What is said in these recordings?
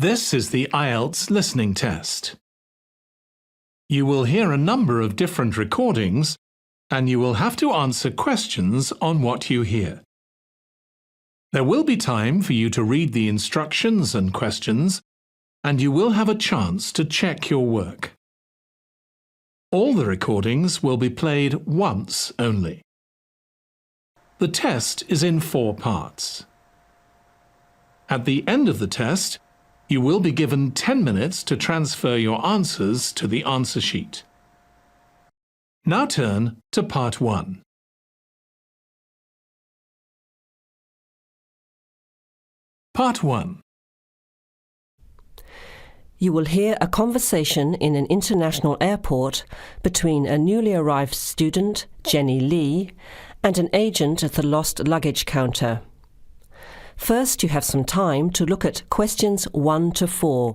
This is the IELTS listening test. You will hear a number of different recordings and you will have to answer questions on what you hear. There will be time for you to read the instructions and questions, and you will have a chance to check your work. All the recordings will be played once only. The test is in 4 parts. At the end of the test, you will be given 10 minutes to transfer your answers to the answer sheet. Now turn to Part 1. Part 1. You will hear a conversation in an international airport between a newly arrived student, Jenny Lee, and an agent at the lost luggage counter. First, you have some time to look at questions 1 to 4.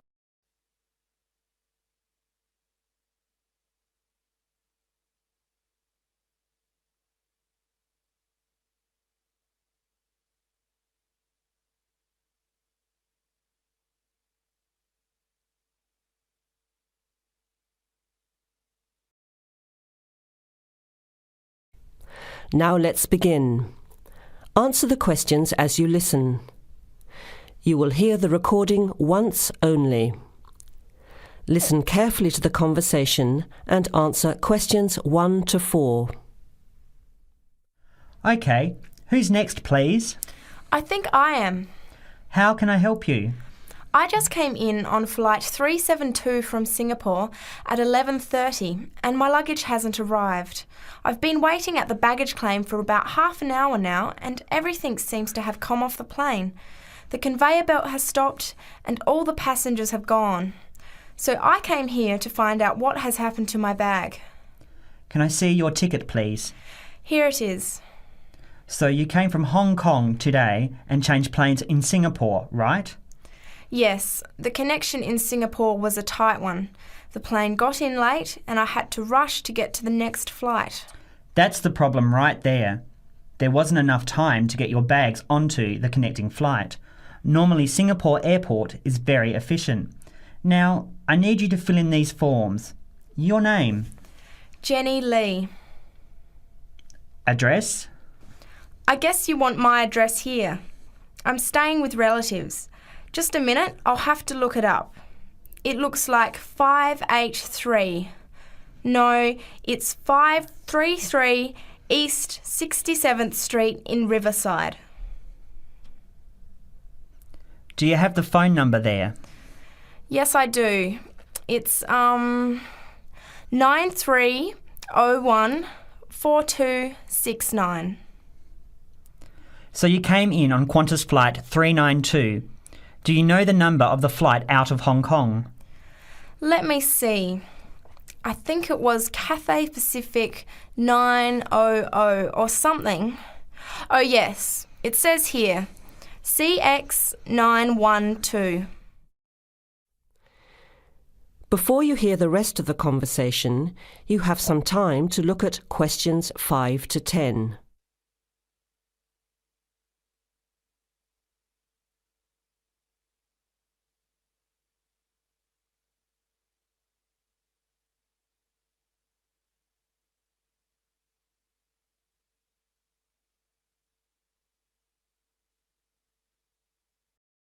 Now let's begin. Answer the questions as you listen. You will hear the recording once only. Listen carefully to the conversation and answer questions 1 to 4. OK, who's next, please? I think I am. How can I help you? I just came in on flight 372 from Singapore at 11:30 and my luggage hasn't arrived. I've been waiting at the baggage claim for about half an hour now and everything seems to have come off the plane. The conveyor belt has stopped and all the passengers have gone. So I came here to find out what has happened to my bag. Can I see your ticket, please? Here it is. So you came from Hong Kong today and changed planes in Singapore, right? Yes, the connection in Singapore was a tight one. The plane got in late and I had to rush to get to the next flight. That's the problem right there. There wasn't enough time to get your bags onto the connecting flight. Normally Singapore Airport is very efficient. Now, I need you to fill in these forms. Your name? Jenny Lee. Address? I guess you want my address here. I'm staying with relatives. Just a minute, I'll have to look it up. It looks like 583. No, it's 533 East 67th Street in Riverside. Do you have the phone number there? Yes, I do. It's 9301 4269. So you came in on Qantas flight 392. Do you know the number of the flight out of Hong Kong? Let me see. I think it was Cathay Pacific 900 or something. Oh yes, it says here, CX 912. Before you hear the rest of the conversation, you have some time to look at questions 5 to 10.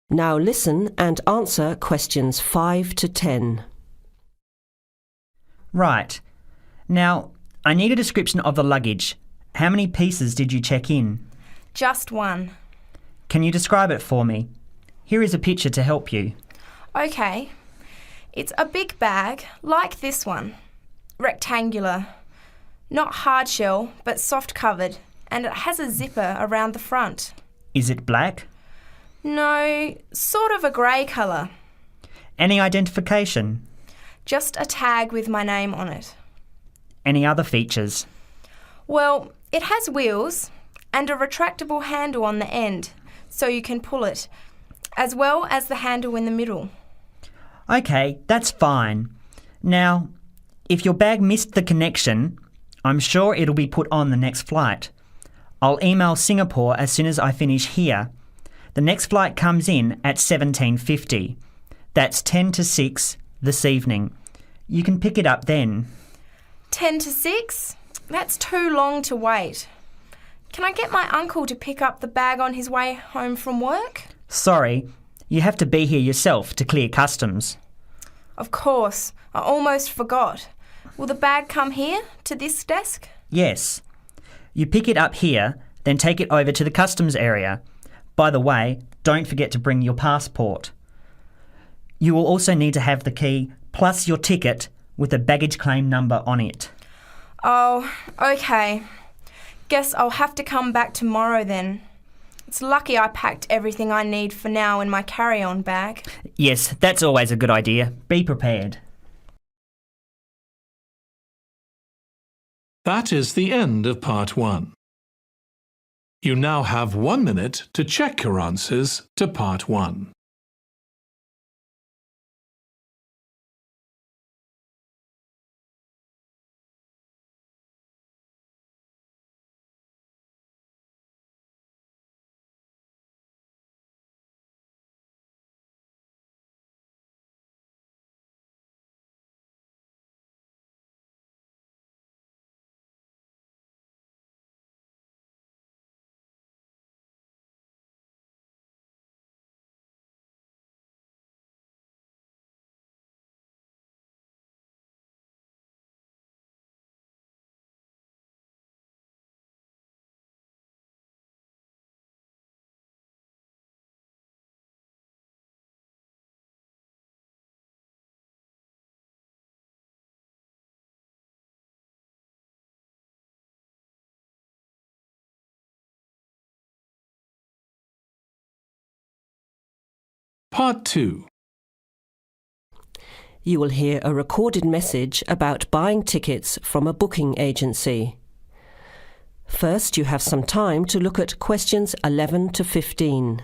Now listen and answer questions 5 to 10. Right. Now, I need a description of the luggage. How many pieces did you check in? Just one. Can you describe it for me? Here is a picture to help you. Okay. It's a big bag, like this one. Rectangular. Not hard shell, but soft covered, and it has a zipper around the front. Is it black? No, sort of a grey colour. Any identification? Just a tag with my name on it. Any other features? Well, it has wheels and a retractable handle on the end, so you can pull it, as well as the handle in the middle. OK, that's fine. Now, if your bag missed the connection, I'm sure it'll be put on the next flight. I'll email Singapore as soon as I finish here. The next flight comes in at 17:50. That's 10 to 6 this evening. You can pick it up then. 10 to 6? That's too long to wait. Can I get my uncle to pick up the bag on his way home from work? Sorry, you have to be here yourself to clear customs. Of course, I almost forgot. Will the bag come here, to this desk? Yes. You pick it up here, then take it over to the customs area. By the way, don't forget to bring your passport. You will also need to have the key plus your ticket with a baggage claim number on it. Oh, okay. Guess I'll have to come back tomorrow then. It's lucky I packed everything I need for now in my carry-on bag. Yes, that's always a good idea. Be prepared. That is the end of Part 1. You now have 1 minute to check your answers to Part 1. Part 2. You will hear a recorded message about buying tickets from a booking agency. First, you have some time to look at questions 11 to 15.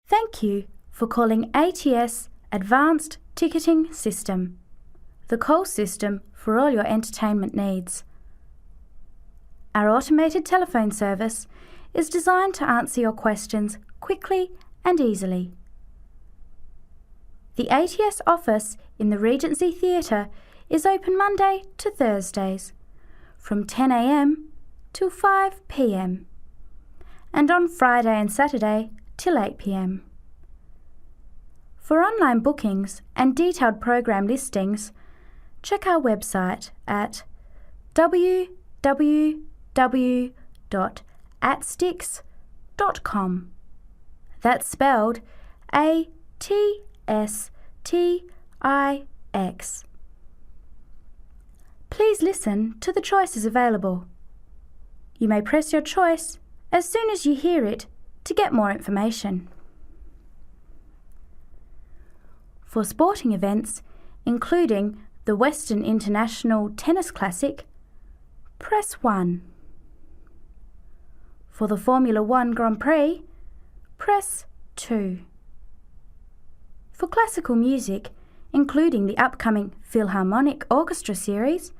Thank you for calling ATS Advanced Ticketing System, the call system for all your entertainment needs. Our automated telephone service is designed to answer your questions quickly and easily. The ATS office in the Regency Theatre is open Monday to Thursdays from 10 a.m. till 5 p.m. and on Friday and Saturday till 8 p.m. For online bookings and detailed program listings, check our website at www.atstix.com. That's spelled ATSTIX. Please listen to the choices available. You may press your choice as soon as you hear it to get more information. For sporting events, including the Western International Tennis Classic, press 1. For the Formula 1 Grand Prix, press 2. For classical music, including the upcoming Philharmonic Orchestra series,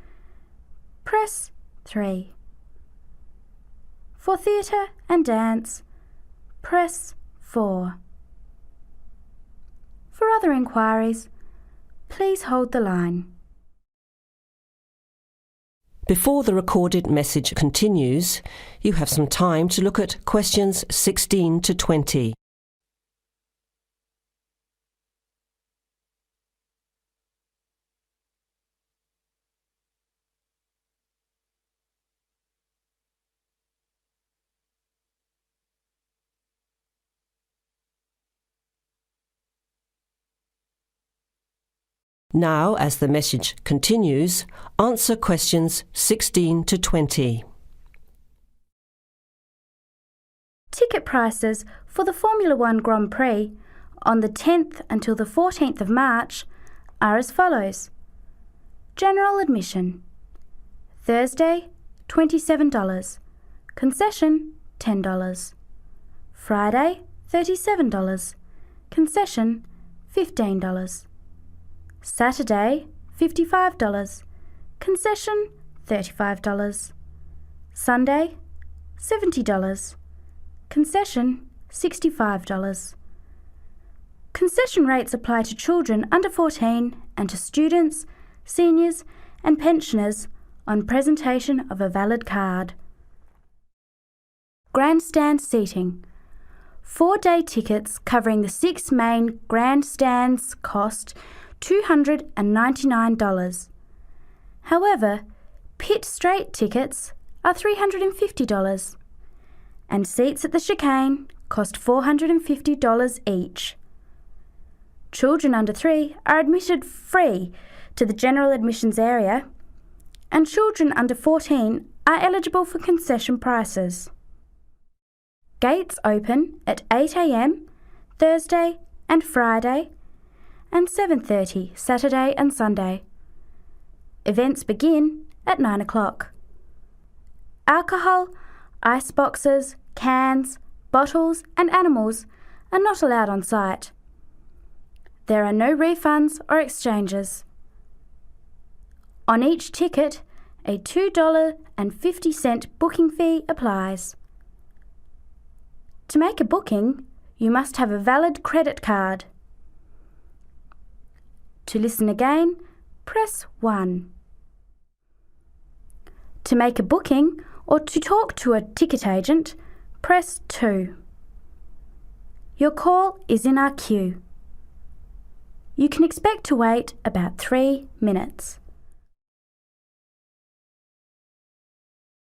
press 3. For theatre and dance, press 4. For other inquiries, please hold the line. Before the recorded message continues, you have some time to look at questions 16 to 20. Now, as the message continues, answer questions 16 to 20. Ticket prices for the Formula 1 Grand Prix on the 10th until the 14th of March are as follows. General admission. Thursday, $27. Concession, $10. Friday, $37. Concession, $15. Saturday, $55. Concession, $35. Sunday, $70. Concession, $65. Concession rates apply to children under 14 and to students, seniors and pensioners on presentation of a valid card. Grandstand seating. 4-day tickets covering the 6 main grandstands cost $299. However, pit straight tickets are $350 and seats at the chicane cost $450 each. Children under 3 are admitted free to the general admissions area, and children under 14 are eligible for concession prices. Gates open at 8 a.m. Thursday and Friday and 7:30 Saturday and Sunday. Events begin at 9 o'clock. Alcohol, ice boxes, cans, bottles and animals are not allowed on site. There are no refunds or exchanges. On each ticket, a $2.50 booking fee applies. To make a booking, you must have a valid credit card. To listen again, press 1. To make a booking or to talk to a ticket agent, press 2. Your call is in our queue. You can expect to wait about 3 minutes.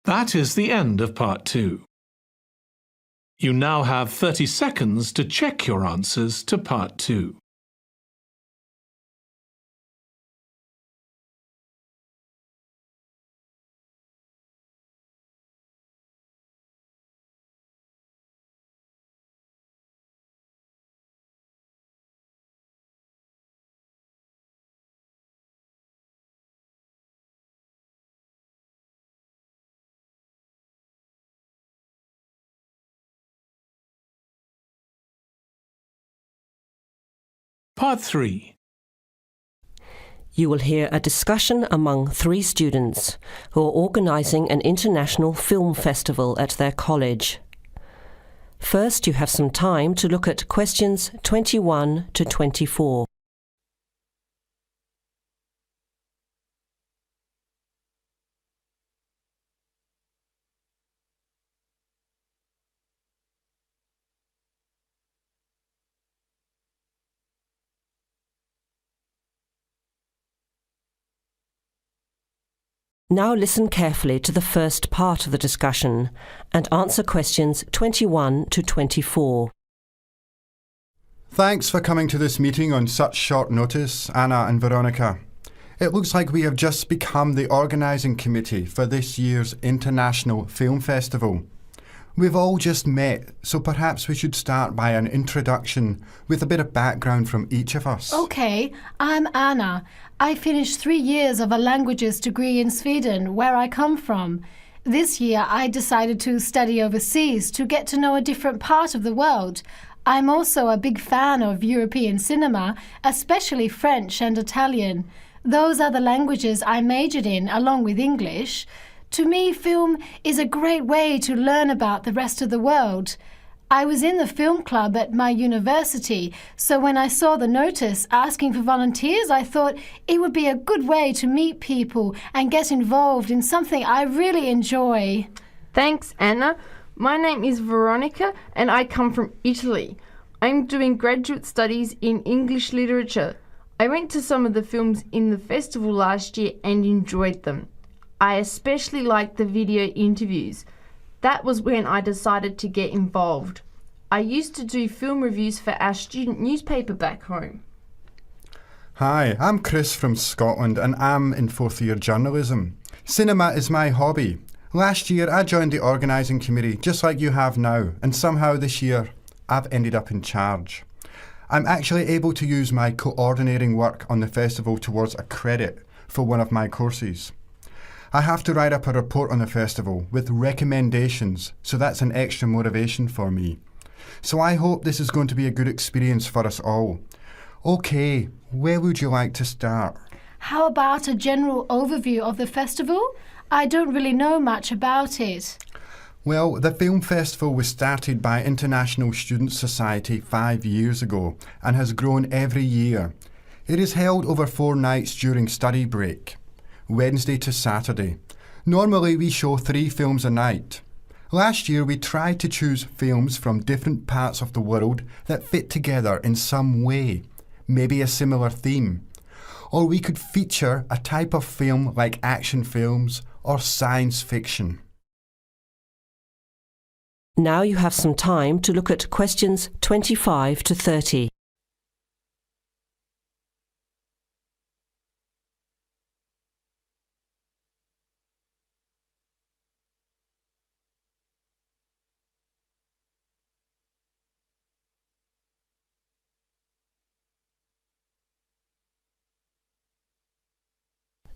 That is the end of Part 2. You now have 30 seconds to check your answers to Part 2. Part 3. You will hear a discussion among 3 students who are organising an international film festival at their college. First, you have some time to look at questions 21 to 24. Now listen carefully to the first part of the discussion and answer questions 21 to 24. Thanks for coming to this meeting on such short notice, Anna and Veronica. It looks like we have just become the organising committee for this year's International Film Festival. We've all just met, so perhaps we should start by an introduction with a bit of background from each of us. Okay, I'm Anna. I finished 3 years of a languages degree in Sweden, where I come from. This year I decided to study overseas to get to know a different part of the world. I'm also a big fan of European cinema, especially French and Italian. Those are the languages I majored in along with English. To me, film is a great way to learn about the rest of the world. I was in the film club at my university, so when I saw the notice asking for volunteers, I thought it would be a good way to meet people and get involved in something I really enjoy. Thanks, Anna. My name is Veronica and I come from Italy. I'm doing graduate studies in English literature. I went to some of the films in the festival last year and enjoyed them. I especially liked the video interviews. That was when I decided to get involved. I used to do film reviews for our student newspaper back home. Hi, I'm Chris from Scotland and I'm in 4th year journalism. Cinema is my hobby. Last year I joined the organising committee just like you have now, and somehow this year I've ended up in charge. I'm actually able to use my coordinating work on the festival towards a credit for one of my courses. I have to write up a report on the festival with recommendations, so that's an extra motivation for me. So I hope this is going to be a good experience for us all. Okay, where would you like to start? How about a general overview of the festival? I don't really know much about it. Well, the film festival was started by International Student Society 5 years ago and has grown every year. It is held over 4 nights during study break, Wednesday to Saturday. Normally we show 3 films a night. Last year we tried to choose films from different parts of the world that fit together in some way, maybe a similar theme. Or we could feature a type of film like action films or science fiction. Now you have some time to look at questions 25 to 30.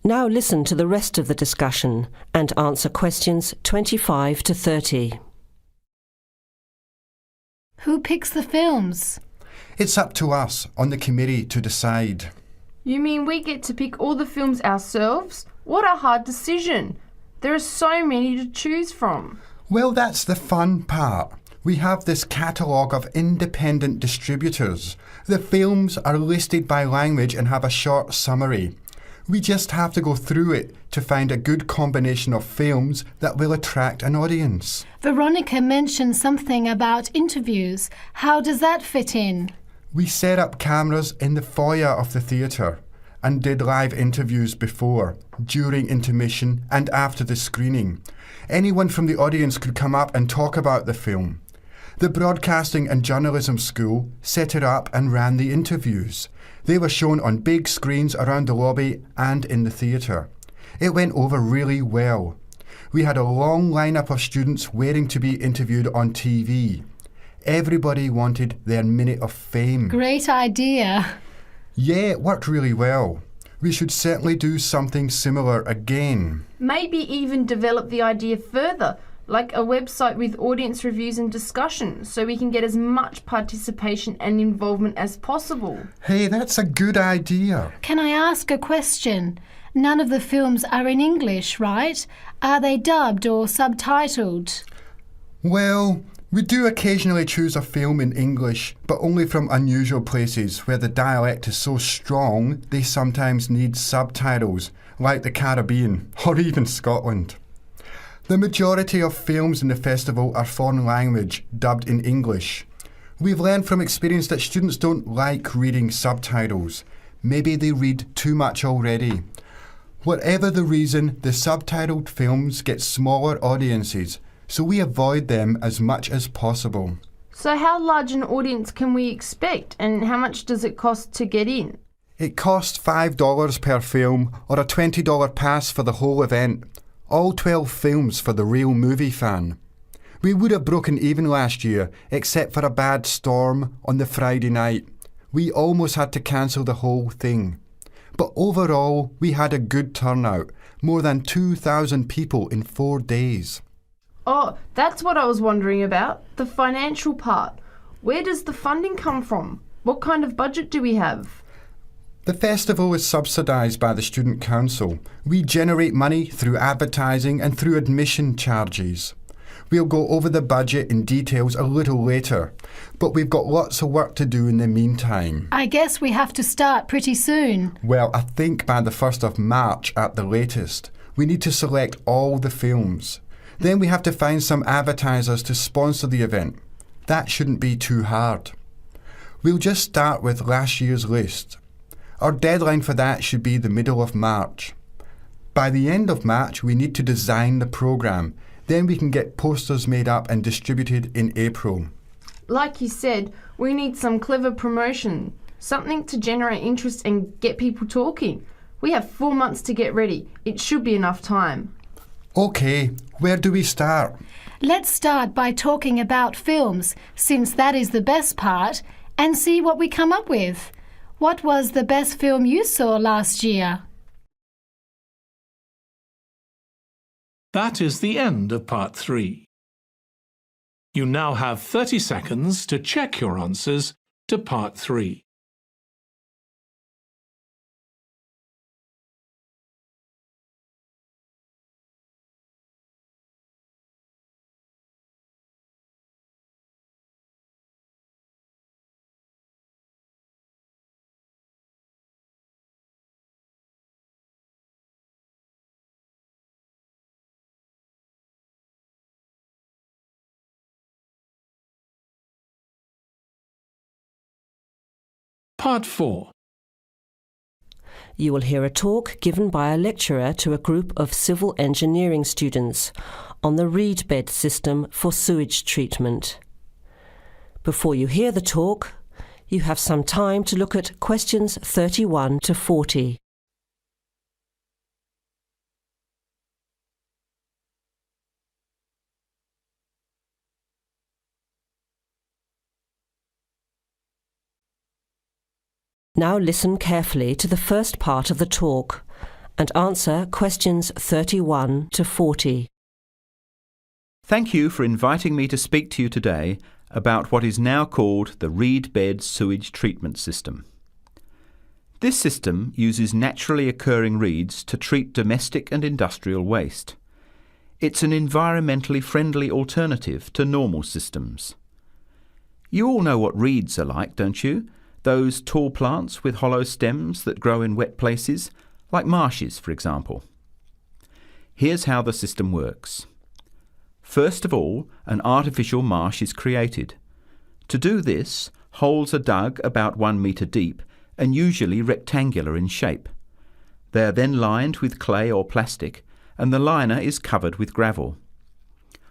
Now listen to the rest of the discussion and answer questions 25 to 30. Who picks the films? It's up to us on the committee to decide. You mean we get to pick all the films ourselves? What a hard decision. There are so many to choose from. Well, that's the fun part. We have this catalogue of independent distributors. The films are listed by language and have a short summary. We just have to go through it to find a good combination of films that will attract an audience. Veronica mentioned something about interviews. How does that fit in? We set up cameras in the foyer of the theatre and did live interviews before, during intermission and after the screening. Anyone from the audience could come up and talk about the film. The Broadcasting and Journalism School set it up and ran the interviews. They were shown on big screens around the lobby and in the theatre. It went over really well. We had a long lineup of students waiting to be interviewed on TV. Everybody wanted their minute of fame. Great idea. Yeah, it worked really well. We should certainly do something similar again. Maybe even develop the idea further, like a website with audience reviews and discussion, so we can get as much participation and involvement as possible. Hey, that's a good idea. Can I ask a question? None of the films are in English, right? Are they dubbed or subtitled? Well, we do occasionally choose a film in English, but only from unusual places where the dialect is so strong they sometimes need subtitles, like the Caribbean or even Scotland. The majority of films in the festival are foreign language, dubbed in English. We've learned from experience that students don't like reading subtitles. Maybe they read too much already. Whatever the reason, the subtitled films get smaller audiences, so we avoid them as much as possible. So how large an audience can we expect, and how much does it cost to get in? It costs $5 per film or a $20 pass for the whole event. All 12 films for the real movie fan. We would have broken even last year, except for a bad storm on the Friday night. We almost had to cancel the whole thing. But overall, we had a good turnout, more than 2,000 people in 4 days. Oh, that's what I was wondering about, the financial part. Where does the funding come from? What kind of budget do we have? The festival is subsidised by the Student Council. We generate money through advertising and through admission charges. We'll go over the budget in details a little later, but we've got lots of work to do in the meantime. I guess we have to start pretty soon. Well, I think by the 1st of March at the latest. We need to select all the films. Then we have to find some advertisers to sponsor the event. That shouldn't be too hard. We'll just start with last year's list. Our deadline for that should be the middle of March. By the end of March, we need to design the programme. Then we can get posters made up and distributed in April. Like you said, we need some clever promotion, something to generate interest and get people talking. We have 4 months to get ready. It should be enough time. Okay, where do we start? Let's start by talking about films, since that is the best part, and see what we come up with. What was the best film you saw last year? That is the end of part 3. You now have 30 seconds to check your answers to Part 3. Part 4. You will hear a talk given by a lecturer to a group of civil engineering students on the reed bed system for sewage treatment. Before you hear the talk, you have some time to look at questions 31 to 40. Now listen carefully to the first part of the talk and answer questions 31 to 40. Thank you for inviting me to speak to you today about what is now called the reed bed sewage treatment system. This system uses naturally occurring reeds to treat domestic and industrial waste. It's an environmentally friendly alternative to normal systems. You all know what reeds are like, don't you? Those tall plants with hollow stems that grow in wet places, like marshes, for example. Here's how the system works. First of all, an artificial marsh is created. To do this, holes are dug about 1 metre deep and usually rectangular in shape. They are then lined with clay or plastic, and the liner is covered with gravel.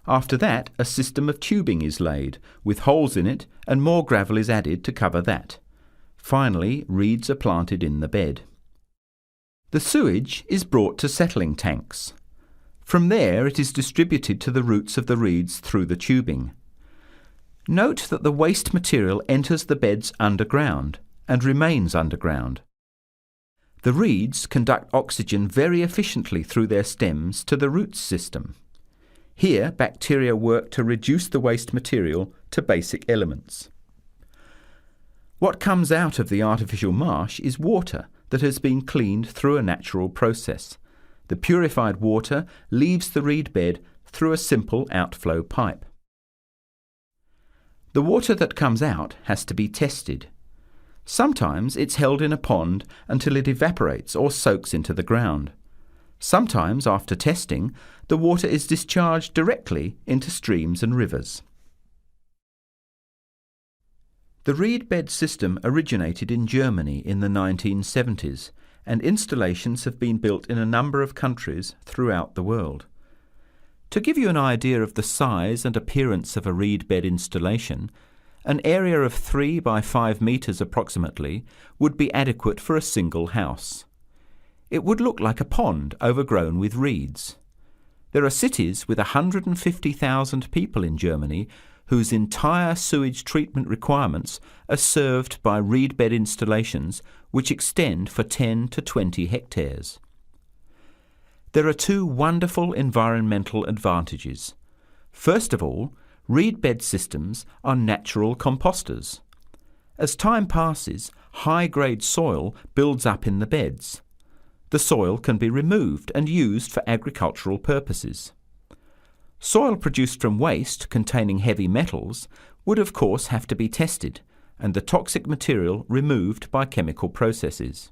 After that, a system of tubing is laid, with holes in it, and more gravel is added to cover that. Finally, reeds are planted in the bed. The sewage is brought to settling tanks. From there, it is distributed to the roots of the reeds through the tubing. Note that the waste material enters the beds underground and remains underground. The reeds conduct oxygen very efficiently through their stems to the roots system. Here, bacteria work to reduce the waste material to basic elements. What comes out of the artificial marsh is water that has been cleaned through a natural process. The purified water leaves the reed bed through a simple outflow pipe. The water that comes out has to be tested. Sometimes it's held in a pond until it evaporates or soaks into the ground. Sometimes, after testing, the water is discharged directly into streams and rivers. The reed bed system originated in Germany in the 1970s, and installations have been built in a number of countries throughout the world. To give you an idea of the size and appearance of a reed bed installation, an area of 3 by 5 metres approximately would be adequate for a single house. It would look like a pond overgrown with reeds. There are cities with 150,000 people in Germany whose entire sewage treatment requirements are served by reed bed installations which extend for 10 to 20 hectares. There are 2 wonderful environmental advantages. First of all, reed bed systems are natural composters. As time passes, high-grade soil builds up in the beds. The soil can be removed and used for agricultural purposes. Soil produced from waste containing heavy metals would of course have to be tested and the toxic material removed by chemical processes.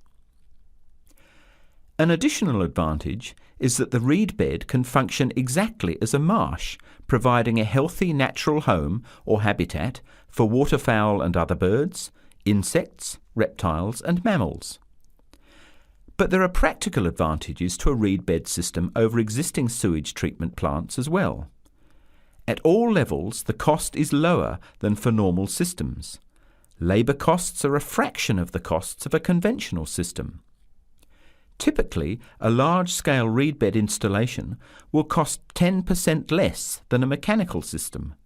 An additional advantage is that the reed bed can function exactly as a marsh, providing a healthy natural home or habitat for waterfowl and other birds, insects, reptiles and mammals. But there are practical advantages to a reed bed system over existing sewage treatment plants as well. At all levels, the cost is lower than for normal systems. Labour costs are a fraction of the costs of a conventional system. Typically, a large-scale reed bed installation will cost 10% less than a mechanical system.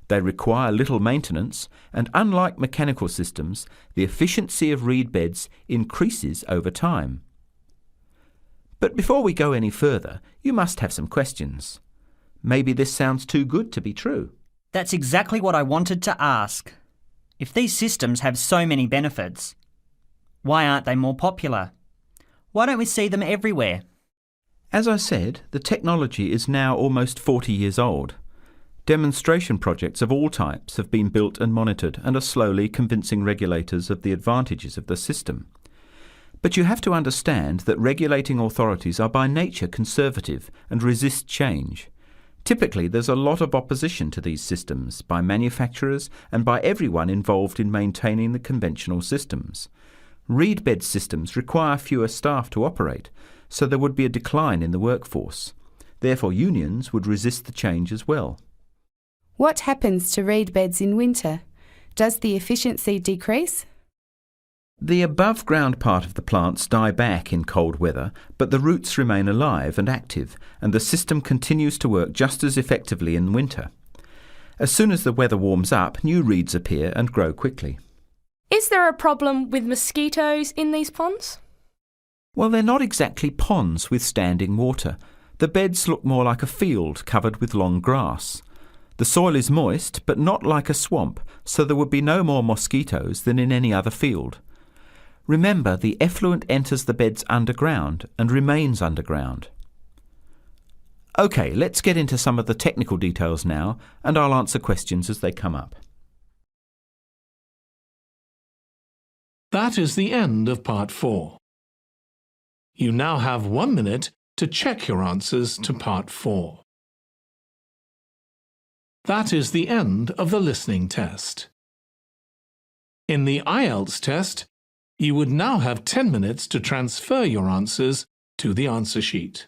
They require little maintenance, and unlike mechanical systems, the efficiency of reed beds increases over time. But before we go any further, you must have some questions. Maybe this sounds too good to be true. That's exactly what I wanted to ask. If these systems have so many benefits, why aren't they more popular? Why don't we see them everywhere? As I said, the technology is now almost 40 years old. Demonstration projects of all types have been built and monitored and are slowly convincing regulators of the advantages of the system. But you have to understand that regulating authorities are by nature conservative and resist change. Typically, there's a lot of opposition to these systems by manufacturers and by everyone involved in maintaining the conventional systems. Reed bed systems require fewer staff to operate, so there would be a decline in the workforce. Therefore, unions would resist the change as well. What happens to reed beds in winter? Does the efficiency decrease? The above-ground part of the plants die back in cold weather, but the roots remain alive and active, and the system continues to work just as effectively in winter. As soon as the weather warms up, new reeds appear and grow quickly. Is there a problem with mosquitoes in these ponds? Well, they're not exactly ponds with standing water. The beds look more like a field covered with long grass. The soil is moist, but not like a swamp, so there would be no more mosquitoes than in any other field. Remember, the effluent enters the beds underground and remains underground. OK, let's get into some of the technical details now, and I'll answer questions as they come up. That is the end of Part 4. You now have 1 minute to check your answers to Part 4. That is the end of the listening test. In the IELTS test, you would now have 10 minutes to transfer your answers to the answer sheet.